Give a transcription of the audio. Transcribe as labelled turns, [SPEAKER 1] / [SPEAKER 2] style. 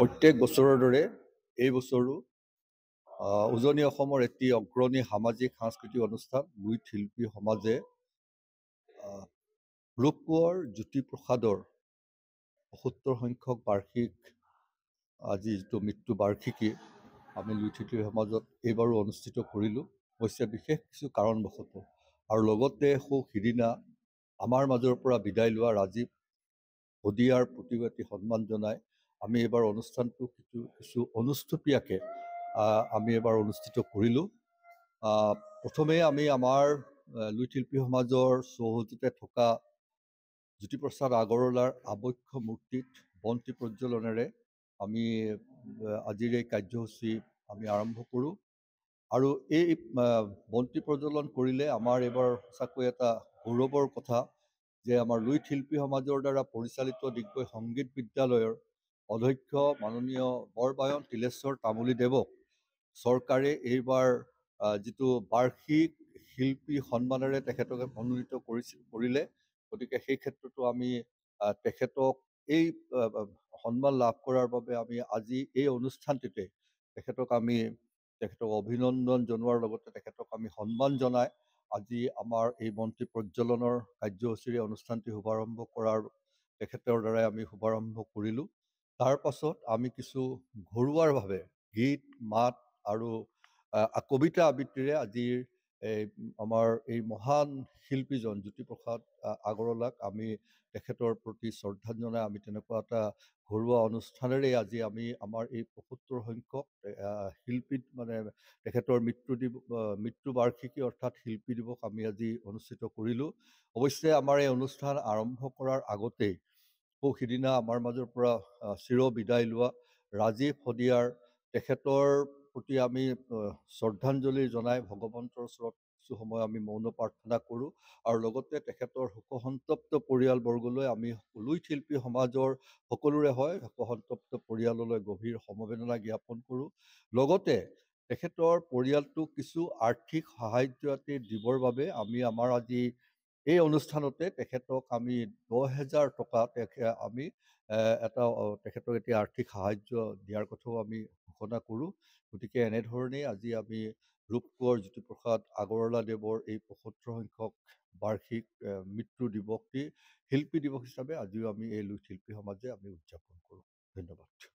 [SPEAKER 1] প্ৰত্যেক বছৰৰ দৰে এই বছৰো উজনি অসমৰ এটি অগ্ৰণী সামাজিক সাংস্কৃতিক অনুষ্ঠান লুইত শিল্পী সমাজে ৰূপ কোঁৱৰ জ্যোতিপ্ৰসাদৰ ৭৭ সংখ্যক বাৰ্ষিক আজি যিটো মৃত্যু বাৰ্ষিকী আমি লুইত শিল্পী সমাজত এইবাৰো অনুষ্ঠিত কৰিলোঁ। অৱশ্যে বিশেষ কিছু কাৰণবশতঃ আৰু লগতে সিদিনা আমাৰ মাজৰ পৰা বিদায় লোৱা ৰাজীৱ শদিয়াৰ প্ৰতি এটি সন্মান জনাই আমি এইবাৰ অনুষ্ঠানটো কিছু অনুষ্টুপীয়াকৈ আমি এবাৰ অনুষ্ঠিত কৰিলোঁ। প্ৰথমে আমি আমাৰ লুইত শিল্পী সমাজৰ চৌহদতে থকা জ্যোতিপ্ৰসাদ আগৰৱালাৰ আবক্ষ মূৰ্তিত বন্তি প্ৰজ্বলনেৰে আমি আজিৰ এই কাৰ্যসূচী আমি আৰম্ভ কৰোঁ। আৰু এই বন্তি প্ৰজ্বলন কৰিলে আমাৰ এইবাৰ সঁচাকৈ এটা গৌৰৱৰ কথা যে আমাৰ লুইত শিল্পী সমাজৰ দ্বাৰা পৰিচালিত ডিগবৈ সংগীত বিদ্যালয়ৰ অধ্যক্ষ মাননীয় বৰবায়ন তিলেশ্বৰ তামুলীদেৱক চৰকাৰে এইবাৰ যিটো বাৰ্ষিক শিল্পী সন্মানেৰে তেখেতক মনোনীত কৰিলে। গতিকে সেই ক্ষেত্ৰতো আমি তেখেতক এই সন্মান লাভ কৰাৰ বাবে আমি আজি এই অনুষ্ঠানটিতে তেখেতক অভিনন্দন জনোৱাৰ লগতে তেখেতক আমি সন্মান জনাই আজি আমাৰ এই বন্তি প্ৰজ্বলনৰ কাৰ্যসূচীৰে অনুষ্ঠানটি শুভাৰম্ভ কৰাৰ তেখেতৰ দ্বাৰাই আমি শুভাৰম্ভ কৰিলোঁ। তাৰ পাছত আমি কিছু ঘৰুৱাৰভাৱে গীত মাত আৰু কবিতা আবৃত্তিৰে আজিৰ আমাৰ এই মহান শিল্পীজন জ্যোতিপ্ৰসাদ আগৰৱালাক আমি তেখেতৰ প্ৰতি শ্ৰদ্ধা জনাই আমি তেনেকুৱা এটা ঘৰুৱা অনুষ্ঠানেৰে আজি আমি আমাৰ এই ৭৭ সংখ্যক শিল্পী তেখেতৰ মৃত্যু বাৰ্ষিকী অৰ্থাৎ শিল্পী দিৱস আমি আজি অনুষ্ঠিত কৰিলোঁ। অৱশ্যে আমাৰ এই অনুষ্ঠান আৰম্ভ কৰাৰ আগতেই সিদিনা আমাৰ মাজৰ পৰা চিৰ বিদায় লোৱা ৰাজীৱ শদিয়াৰ তেখেতৰ প্ৰতি আমি শ্ৰদ্ধাঞ্জলি জনাই ভগৱন্তৰ ওচৰত কিছু সময় আমি মৌন প্ৰাৰ্থনা কৰোঁ আৰু লগতে তেখেতৰ শোকসন্তপ্ত পৰিয়ালবৰ্গলৈ আমি লুইত শিল্পী সমাজৰ সকলোৰে হয় শোকসন্তপ্ত পৰিয়াললৈ গভীৰ সমবেদনা জ্ঞাপন কৰোঁ। লগতে তেখেতৰ পৰিয়ালটোক কিছু আৰ্থিক সাহাৰ্য দিবৰ বাবে আমি আমাৰ আজি এই অনুষ্ঠানতে তেখেতক আমি ১০,০০০ টকা আমি তেখেতক এতিয়া আৰ্থিক সাহাৰ্য দিয়াৰ কথাও আমি ঘোষণা কৰোঁ। গতিকে এনেধৰণেই আজি আমি ৰূপ কোঁৱৰ জ্যোতিপ্ৰসাদ আগৰৱালাদেৱৰ এই ৭৫ সংখ্যক বাৰ্ষিক মৃত্যু দিৱসটি শিল্পী দিৱস হিচাপে আজিও আমি এই লুইত শিল্পী সমাজে আমি উদযাপন কৰোঁ। ধন্যবাদ।